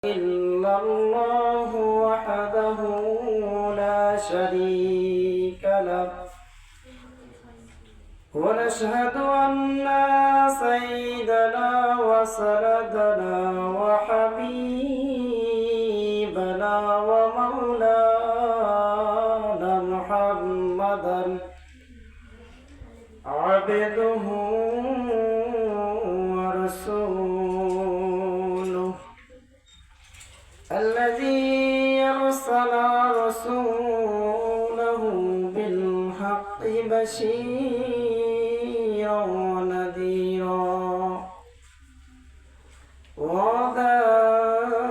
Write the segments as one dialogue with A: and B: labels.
A: إلا الله وحده لا شريك له ونشهد أن سيدنا وسندنا وحبيبنا ومولانا محمدا عبده ورسوله الذي أرسل رسوله بالحق بشيرا ونذيرا وداعيا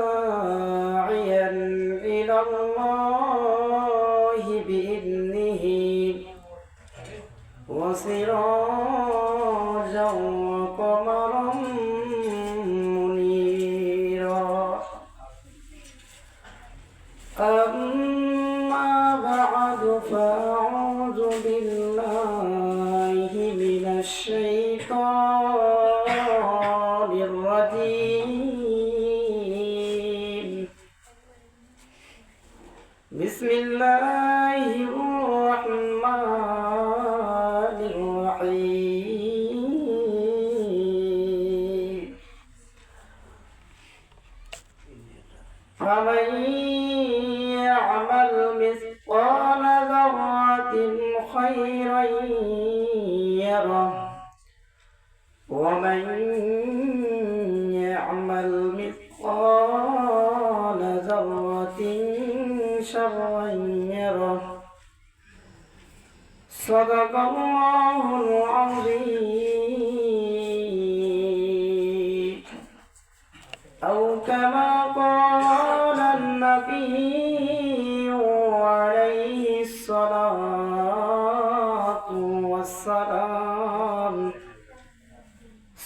A: إلى الله بإذنه وسراجا وقمرا منيرا. أما بعد فأعوذ بالله من الشيطان الرجيم. بسم الله الرحمن الرحيم. فمن يعمل مثقال ذرة خيرا يره ومن يعمل مثقال ذرة شرا يره. صدق الله العظيم. أو كما قال النبي عليه الصلاة والسلام.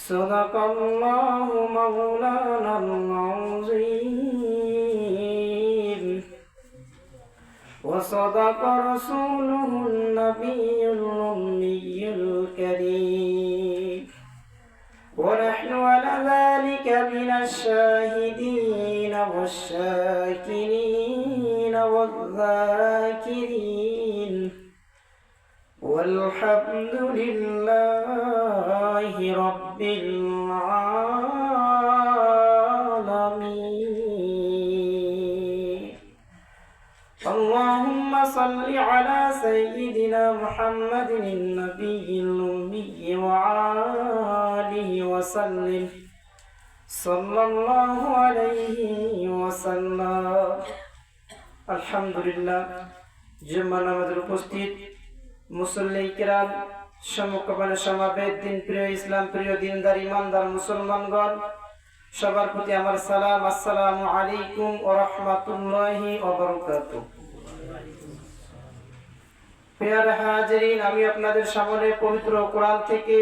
A: صدق الله مولانا العظيم وصدق رسوله النبي الأمي الكريم ونحن على ذلك من الشاهدين والشاكرين والذاكرين والحمد لله رب العالمين. اللهم صل على سيدنا محمد النبي الأمي وآله وسلم صلى الله عليه وسلم. আলহামদুলিল্লাহ। জুম্মা নামাজের উপস্থিত মুসল্লি কিরাম, সমকালীন সমাবেত, দিন প্রিয়, ইসলাম প্রিয়, দিনদার ইমানদার মুসলমানগণ, সবার প্রতি আমার সালাম। আসসালামু আলাইকুম ওয়া রাহমাতুল্লাহি ওয়া বারাকাতুহু। প্রিয় হাজিরিন, আমি আপনাদের সামনে পবিত্র কোরআন থেকে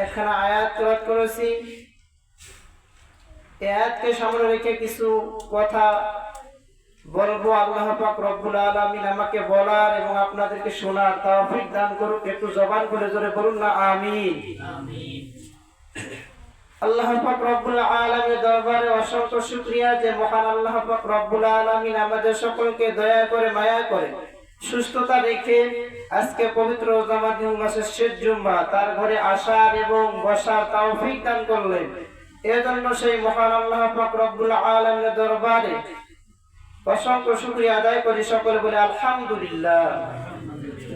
A: একখানা আয়াত তেলাওয়াত করেছি। এই আয়াতকে সামনে রেখে কিছু কথা বলবো। আল্লাহ পাক রব্বুল আলামিন আমাকে বলার এবং আপনাদেরকে শোনার তৌফিক দান করুক। একটু জবান খুলে জোরে বলুন না আমিন। আমিন। আল্লাহ পাক রব্বুল আলামিনের দরবারে অসংখ্য শুকরিয়া যে মহান আল্লাহ পাক রব্বুল আলামিন আমাদের সকলকে দয়া করে মায়া করে সুস্থতা রেখে আজকে পবিত্র রমজান মাসের শেষ জুমা তার ঘরে আসার এবং বসার তৌফিক দান করলেন। এজন্য সেই মহান আল্লাহ পাক রব্বুল আলামিনের দরবারে অসংখ্য শুকরিয়া আদায় করি। সকলে বলে আলহামদুলিল্লাহ।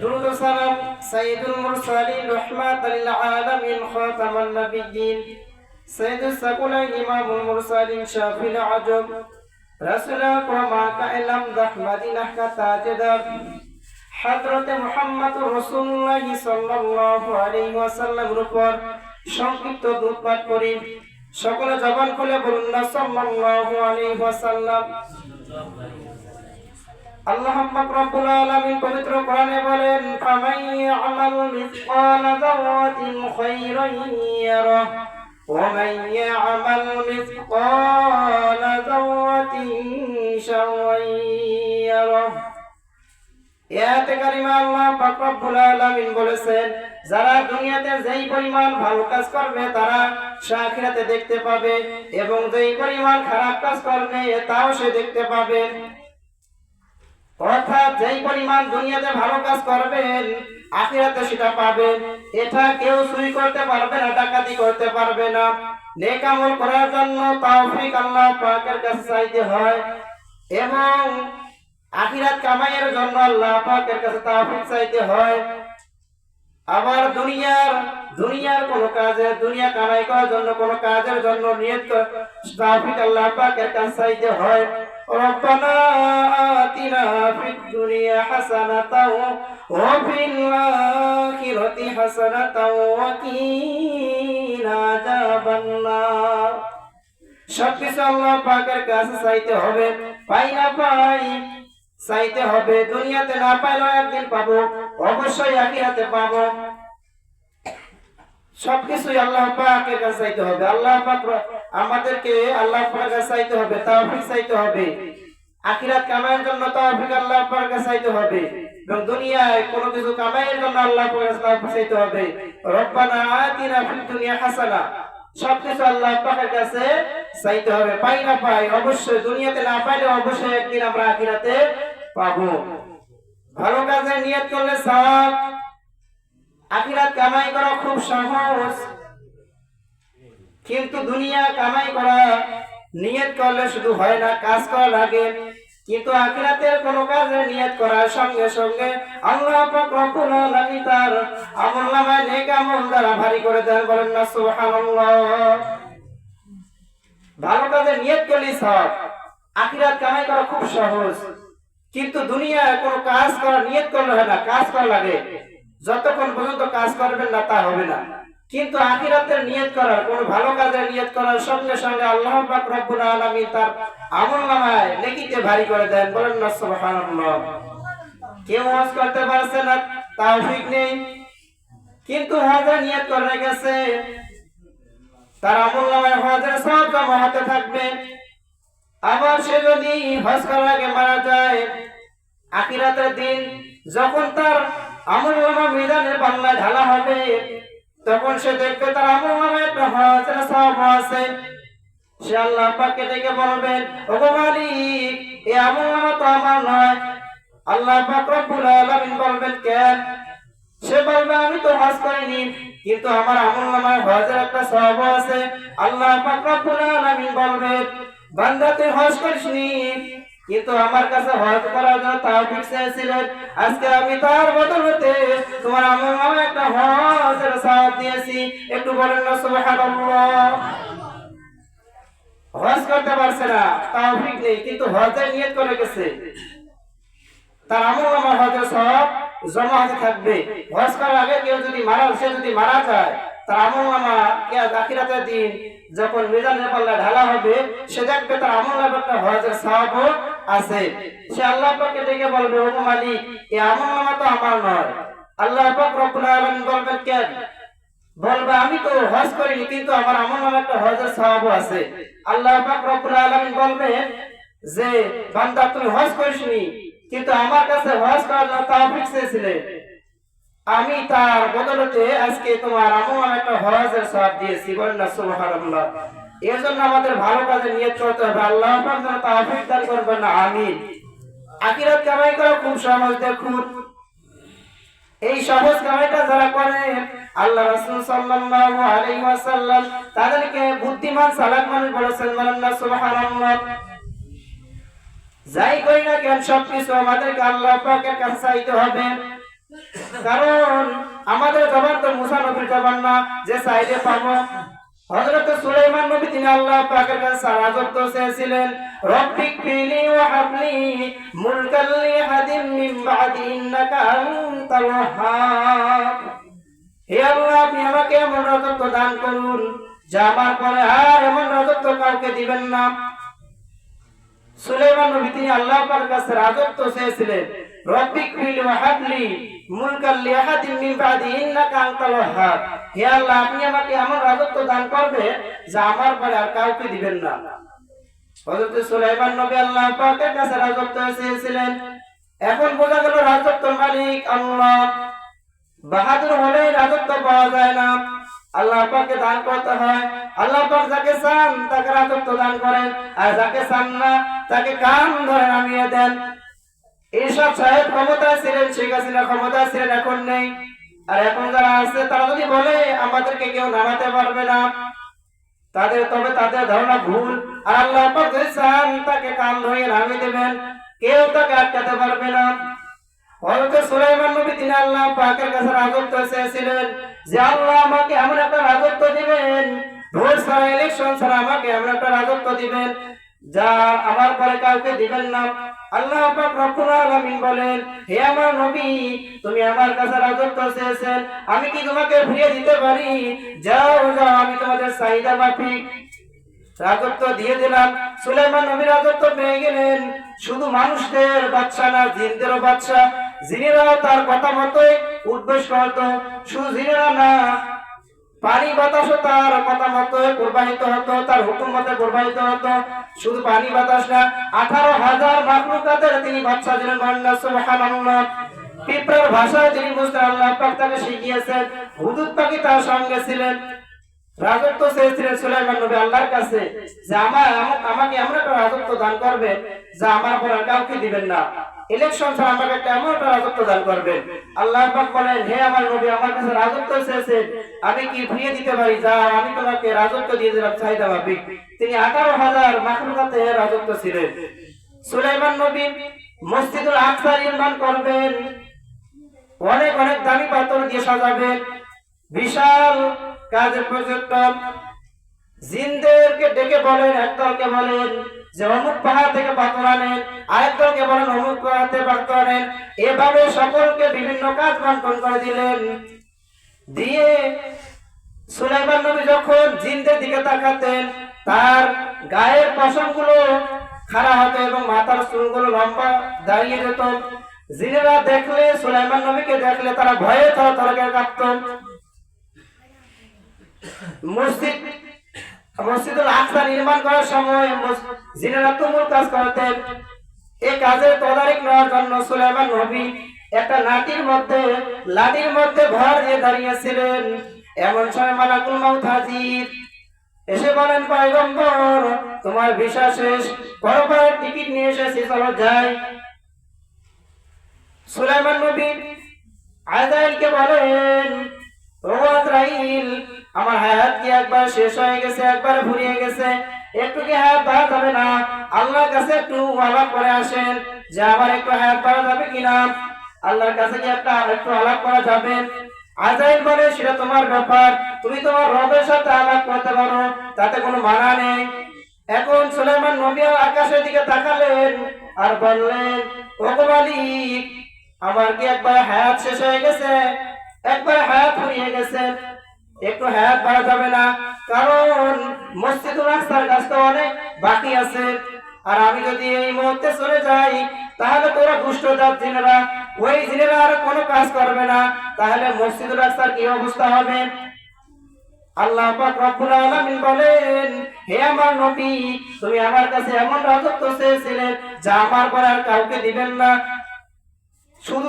A: দুরূদ ও সালাম সাইয়্যিদুল মুরসালিন রাহমাতাল লিল আলামিন খাতামান নাবিয়্যিন সাইয়্যিদুস সাকুলাইন ইমামুল মুরসালিন শাফিল আজম রাসূল আকরাম কাইলাম দাহমাদিনাহ কা তাজদার হযরতে মুহাম্মদুর রাসূলুল্লাহ সাল্লাল্লাহু আলাইহি ওয়াসাল্লামের উপর সংক্ষিপ্ত দরুদ পাঠ করি। সকলে জবান খুলে বলুন না সাল্লাল্লাহু আলাইহি ওয়াসাল্লাম। আল্লাহ পাক রব্বুল আলামিন পবিত্র কোরআনে বলেন, ফামান ইয়ামাল মিসকালা যাররাতিন খায়রান ইয়ারাহ ওয়া মান ইয়ামাল মিসকালা যাররাতিন শাররান ইয়ারাহ। আয়াতে কারিমা আল্লাহ পাক রব্বুল আলামিন বলেছেন, যারা দুনিয়াতে যেই পরিমাণ ভালো কাজ করবে তারা আখিরাতে দেখতে পাবে, এবং যেই পরিমাণ খারাপ কাজ করবে তাও সে দেখতে পাবে। অর্থাৎ যেই পরিমাণ দুনিয়াতে ভালো কাজ করবেন আখিরাতে সেটা পাবেন। এটা কেউ চুরি করতে পারবে না, ডাকাতি করতে পারবে না। নেক আমল করার জন্য তৌফিক আল্লাহ পাকের কাছে চাইতে হয়, এবং আখিরাত কামাইয়ের জন্য আল্লাহ পাকের কাছে তৌফিক চাইতে হয়। আবার দুনিয়ার কোন কাজে, দুনিয়া কামাই করার জন্য কোন কাজের জন্য নিয়ত করে তৌফিক আল্লাহ পাকের কাছে চাইতে হয়। রব্বানা আতিনা ফিদ দুনিয়া হাসানাতাও ওয়া ফিল আখিরাতি হাসানাতাও ওয়া কিনা আযাবান্নার। সবকিছু আল্লাহ পাকের কাছে চাইতে হবে, পাই না পাই চাইতে হবে। দুনিয়াতে না পাইলেও একদিন পাবো, অবশ্যই আখিরাতে পাবো। সবকিছুই আল্লাহ পাকের কাছে চাইতে হবে। আল্লাহ পাক আমাদেরকে আল্লাহ পাকের কাছে চাইতে হবে, তৌফিক চাইতে হবে। আখিরাত কামাইয়ের জন্য তৌফিক আল্লাহ পাকের কাছে চাইতে হবে, এবং দুনিয়ায় কোনো কিছু কামাইয়ের জন্য আল্লাহ পাকের কাছে তৌফিক চাইতে হবে। রব্বানা আতিনা ফিদ দুনিয়া হাসানা, সবকিছু আল্লাহ পাকের কাছে চাইতে হবে, পাই না পাই অবশ্যই। দুনিয়াতে না পাইলে অবশ্যই একদিন আমরা আখিরাতে পাবো। ভালো কাজে নিয়ত করলে সওয়াব। আখিরাত কামাই করা খুব সহজ, কিন্তু দুনিয়া কামাই করা নিয়ত করলে শুধু হয় না, কাজ করা লাগে। কিন্তু আখিরাতের কোন কাজে নিয়ত করার সঙ্গে সঙ্গে আল্লাহ পাক রব্বুল আলামিন তার আমলনামায় নেক আমল দ্বারা ভারী করে দেন। বলেন না সুবহানাল্লাহ। ভালো কাজে নিয়ত করলে সওয়াব। আখিরাত কামাই করা খুব সহজ, কিন্তু দুনিয়ায় কোন কাজ করা নিয়ত করলে হয় না, কাজ করা লাগে। যতক্ষণ পর্যন্ত কাজ করবেন না তা হবে না। কিন্তু আখিরাতের নিয়ত করার, কোন ভালো কাজের নিয়ত করার সঙ্গে সঙ্গে আল্লাহ পাক রব্বুল আলামিন তার আমলনামায় নেকিতে ভারী করে দেন। বলেন না সুবহানাল্লাহ। কেউ হজ করতে পারছে না, তৌফিক নেই, কিন্তু হজের নিয়ত করে গেছে, তার আমলনামায় হজের সওয়াব জমা হতে থাকবে। আবার সে যদি হজ করার আগে মারা যায়, আখিরাতের দিন যখন তার আমলনামা মিজানের পাল্লায় ঢালা হবে, তখন সে দেখবে তার আমলনামায় একটা হজের সওয়াব আছে। সে আল্লাহ পাককে ডেকে বলবেন, ওগো মালিক, এই আমলনামা তো আমার নয়। আল্লাহ পাক রব্বুল আলামিন বলবেন, কেন? সে বলবে, আমি তো হজ করিনি, কিন্তু আমার আমলনামায় হজের একটা সওয়াব আছে। আল্লাহ পাক রব্বুল আলামিন বলবেন, বান্দা তুই হজ করিসনি, কিন্তু আমার কাছে হজ করার জন্য তৌফিক চেয়েছিলেন, আজকে আমি তার বদলে তোমার আমলনামায় একটা হজের সওয়াব দিয়েছি। একটু বলেন না সুবহানাল্লাহ। হজ করতে পারছে না, তৌফিক নেই, কিন্তু হজের নিয়ত করে গেছে, তার আমলনামায় হজের সওয়াব জমা হতে থাকবে। হজ করার আগে কেউ যদি মারা যায়, তার আমলনামা আখিরাতের দিন যখন মিজানের পাল্লা ঢালা হবে, সে দেখবে তার আমলনামায় একটা হজের সওয়াব আছে। সে আল্লাহ পাককে ডেকে বলবে, ওগো মালিক, এই আমলনামা তো আমার নয়। আল্লাহ পাক রব্বুল আলামিন বলবেন, কেন? বলবে, আমি তো হজ করিনি, কিন্তু আমার আমলনামায় একটা হজের সওয়াব আছে। আল্লাহ পাক রব্বুল আলামিন বলবেন যে, বান্দা তুমি হজ করিসনি, কিন্তু আমার কাছে হজ করার জন্য তৌফিক চেয়েছিলে, আমি তার বদলতে আজকে তোমার আমলনামায় একটা হজের সওয়াব দিয়েছি। বলেন না সুবহানাল্লাহ। এর জন্য আমাদের ভালো কাজে নিয়ত করতে হবে। আল্লাহ পাক যেন তৌফিক দান করবেন না, আমিন। আখিরাত কামাই করা খুব সহজ। দেখুন, এই সহজ কামাইটা যারা করে, আল্লাহ রাসূল সাল্লাল্লাহু আলাইহি ওয়াসাল্লাম তাদেরকে বুদ্ধিমান চালাক মানুষ বলেছেন। বলেন না সুবহানাল্লাহ। যাই করি না কেন, সবকিছু আমাদেরকে আল্লাহ পাকের কাছে চাইতে হবে, কারণ আমাদের জবান তো মুসা নবীর জবান না যে চাইলে পাবো। হযরত সুলাইমান নবী তিনি আল্লাহ পাকের কাছে রাজত্ব চেয়েছিলেন। রব্বিক ফিলি ওয়া হাবলি মুলকাল লিহাদিম মিন বাদি ইন্নাকা আনতাল ওয়াহ্হাব। হে আল্লাহ, আপনি আমাকে এমন রাজত্ব দান করুন যা আমার পরে আর এমন রাজত্ব কাউকে দিবেন না। সুলাইমান নবী তিনি আল্লাহ পাকের কাছে রাজত্ব চেয়েছিলেন। রব্বিক ফিলি ওয়া হাবলি মুলকাল লিহাদিম মিন বাদি ইন্নাকা আনতাল ওয়াহ্হাব। হে আল্লাহ, আপনি আমাকে এমন রাজত্ব দান করবে যা আমার পরে আর কাউকে দিবেন না। হযরত সুলাইমান নবী আল্লাহ পাকের কাছে রাজত্ব চেয়েছিলেন। এখন বোঝা গেল রাজত্বের মালিক আল্লাহ। বাহাদুর হলে রাজত্ব পাওয়া যায় না, আল্লাহ পাককে দান করতে হয়। আল্লাহ পাক যাকে চান তাকে রাজত্ব দান করেন, আর যাকে চান না তাকে কান ধরে নামিয়ে দেন। এরশাদ সাহেব ক্ষমতায় ছিলেন, শেখ হাসিনা ক্ষমতায় ছিলেন, এখন নেই। আর এখন যারা আছে তারা যদি বলে আমাদেরকে কেউ নামাতে পারবে না, তাদের ধারণা ভুল। আর আল্লাহ পাক যদি চান তাকে কান ধরে নামিয়ে দেবেন, কেউ তাকে আটকাতে পারবে না। হযরত সুলাইমান নবী তিনি আল্লাহ পাকের কাছে রাজত্ব চেয়েছিলেন যে আল্লাহ আমাকে এমন একটা রাজত্ব দিবেন, ভোট ছাড়া ইলেকশন ছাড়া আমাকে এমন একটা রাজত্ব দিবেন যা আমার পরে কাউকে দিবেন না। আল্লাহ পাক রব্বুল আলামিন বলেন, হে আমার নবী, তুমি আমার কাছে রাজত্ব চেয়েছেন, আমি কি তোমাকে ফিরিয়ে দিতে পারি? যাও যাও, আমি তোমাদের চাহিদা মাফিক রাজত্ব দিয়ে দিলাম। সুলাইমান নবী রাজত্ব পেয়ে গেলেন। শুধু মানুষদের বাদশা না, জিনদেরও বাদশা। জিনেরাও তার কথা মতোই উদ্বেশ করত। শুধু জিনেরা না, পানি বাতাসও তার কথা মতোই প্রবাহিত হতো, তার হুকুম মতে প্রবাহিত হতো। শুধু পানি বাতাস না, 18,000 মাখলুকাতের তিনি বাদশা ছিলেন। সুবহানাল্লাহ। পিঁপড়ার ভাষা যিনি বুঝতেন আল্লাহ পাক তাকে শিখিয়েছেন। হুদুদ পাখি তার সঙ্গে ছিলেন। রাজত্ব চেয়েছিলেন সুলাইমান নবী আল্লাহর কাছে যে আমাকে এমন একটা রাজত্ব দান করবেন যা আমার পর আর কাউকে দিবেন না, ইলেকশন ছাড়া আমাকে একটা এমন একটা রাজত্ব দান করবেন। আল্লাহ পাক বলেন, হে আমার নবী, আমার কাছে রাজত্ব চেয়েছেন, আমি কি ফিরিয়ে দিতে পারি? যা আমি তোমাকে রাজত্ব দিয়ে দিলাম চাহিদা মাফিক। তিনি 18,000 মাখলুকাতের রাজত্ব ছিলেন। সুলাইমান নবী মসজিদুল আকসা নির্মাণ করবেন, অনেক অনেক দামি পাথর দিয়ে সাজাবেন, বিশাল কাজের প্রজেক্ট। জিনদেরকে ডেকে বলেন, একদলকে বলেন যে অমুক পাহাড় থেকে পাথর আনেন, আরেকদলকে বলেন অমুক পাহাড় থেকে পাথর আনেন। এভাবে সকলকে বিভিন্ন কাজ বন্টন করে দিলেন। দিয়ে সুলাইমান নবী যখন জিনদের দিকে তাকাতেন, তার গায়ের পশমগুলো খাড়া হতো এবং মাথার চুলগুলো লম্বা দাঁড়িয়ে যেত। জিনেরা দেখলে, সুলাইমান নবীকে দেখলে তারা ভয়ে থরথর কাঁপত। মসজিদুল আকসা নির্মাণ করার সময় জিনেরা তুমুল কাজ করতেন। এই কাজের তদারক নেওয়ার জন্য সুলাইমান নবী একটা লাঠির মধ্যে ভর দিয়ে দাঁড়িয়েছিলেন। এমন সময় মালাকুল মাউত হাজির, এসে বলেন, পয়গম্বর, তোমার ভিসা শেষ, পরপারের টিকিট নিয়ে এসেছি, চলো যাই। সুলাইমান নবী আজরাইলকে বলেন, ও আজরাইল, আমার হায়াত কি একবার শেষ হয়ে গেছে, একবার ফুরিয়ে গেছে, একটু কি হায়াত বাড়া যাবে না? আল্লাহর কাছে একটু আলাপ করে আসেন যে আমার একটু হায়াত বাড়া যাবে কিনা। আল্লাহর কাছে কি একটু আলাপ করা যাবে? আজরাইল বলে, সেটা তোমার ব্যাপার, তুমি তোমার রবের সাথে আলাপ করতে পারো, তাতে কোনো মানা নেই। এখন সুলাইমান নবী আকাশের দিকে তাকালেন আর বললেন, ও মালিক, আমার কি একবার হায়াত শেষ হয়ে গেছে, একবার হায়াত ফুরিয়ে গেছে, একটু হায়াত বাড়া যাবে না? কারণ মসজিদুল আকসার কাজ তো অনেক বাকি আছে, আর আমি যদি এই মুহূর্তে চলে যাই তাহলে তোরা দুষ্ট জাত জিনেরা, ওই জিনেরা আর কোনো কাজ করবে না, তাহলে মসজিদুল আকসার কি অবস্থা হবে? আল্লাহ পাক রব্বুল আলামিন বলেন, হে আমার নবী, তুমি আমার কাছে এমন রাজত্ব চেয়েছিলেন যা আমার পর আর কাউকে দিবেন না। শুধু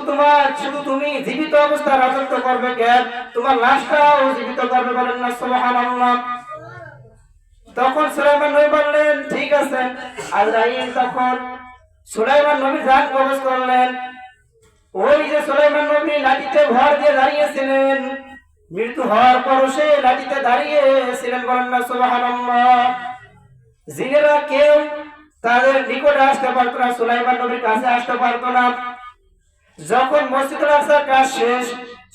A: তুমি জীবিত অবস্থা রাজত্ব করবে কেন? তোমার লাশটাও জীবিত করবে, বলেন না সুবহানাল্লাহ। তখন সুলাইমান নবী বললেন, ঠিক আছে। আজরাইল তখন সুলাইমান নবীর জান কবজ করলেন। ওই যে সুলাইমান নবী লাঠিতে ভর দিয়ে দাঁড়িয়েছিলেন, মৃত্যু হওয়ার পর সে লাঠিতে দাঁড়িয়েছিলেন, বলেন না সুবহানাল্লাহ। জিনেরা কেউ তাদের নিকটে আসতে পারতো না, সুলাইমান নবীর কাছে আসতে পারতো না। যখন মসজিদুল আকসার কাজ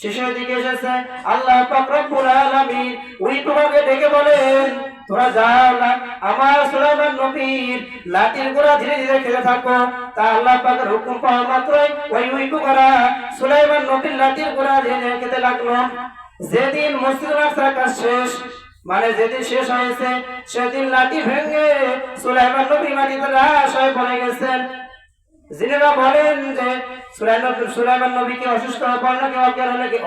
A: শেষের দিকে এসেছে, আল্লাহ পাক রব্বুল আলামিন ওই তোমাকে ডেকে বলেন, তোরা যাও না, আমার সুলাইমান নবীর লাঠির গোড়া ধীরে ধীরে খেতে থাকো। তা আল্লাহ পাকের হুকুম পাওয়া মাত্রই ওই গোড়া সুলাইমান নবীর লাঠির গোড়া ধীরে ধীরে খেতে লাগলো। যেদিন মসজিদুল আকসার কাজ যেদিন শেষ হয়েছে, সেদিন লাঠি ভেঙে সুলাইমান নবী মাটিতে লাশ হয়ে পড়ে গেছেন। জিনেরা বলেন যে সুলাইমান নবী কি অসুস্থ হয়ে পড়লেন নাকি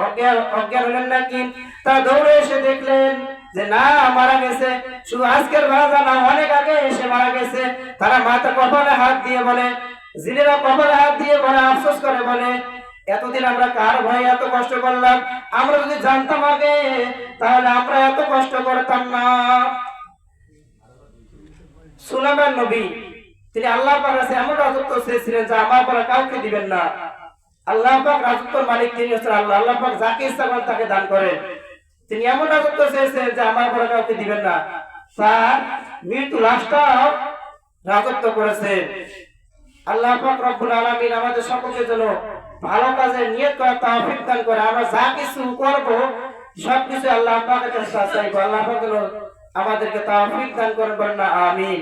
A: অজ্ঞান হলেন নাকি? তা দৌড়ে এসে দেখলেন যে না, মারা গেছে। শুধু আজকের বাজা না, অনেক আগে এসে মারা গেছে। তারা মাথা কপালে হাত দিয়ে বলে, জিনেরা কপালে হাত দিয়ে বলে, আফসোস করে বলে, এতদিন আমরা কার ভয়ে এত কষ্ট করলাম, আমরা যদি জানতাম আগে তাহলে আমরা এত কষ্ট করতাম না। সুলাইমান নবী তিনি আল্লাহ পাকের কাছে এমন রাজত্ব চেয়েছিলেন যে আমার পরে কাউকে দিবেন না। আল্লাহ পাক রাজত্বের মালিক, তিনি হচ্ছেন আল্লাহ। আল্লাহ পাক যাকে ইচ্ছা করেন তাকে দান করেন। তিনি এমন রাজত্ব চেয়েছেন যে আমার পরে কাউকে দিবেন না। তার মৃত্যু লাশটাও রাজত্ব করেছেন। আল্লাহ পাক রব্বুল আলামিন আমাদের সকলের জন্য ভালো কাজে নিয়ত করার তৌফিক দান করে। আমরা যা কিছু করব সবকিছু আল্লাহ পাকের কাছে চাইবো। আল্লাহ পাক যেন আমাদেরকে তৌফিক দান করেন, বলেন না আমিন।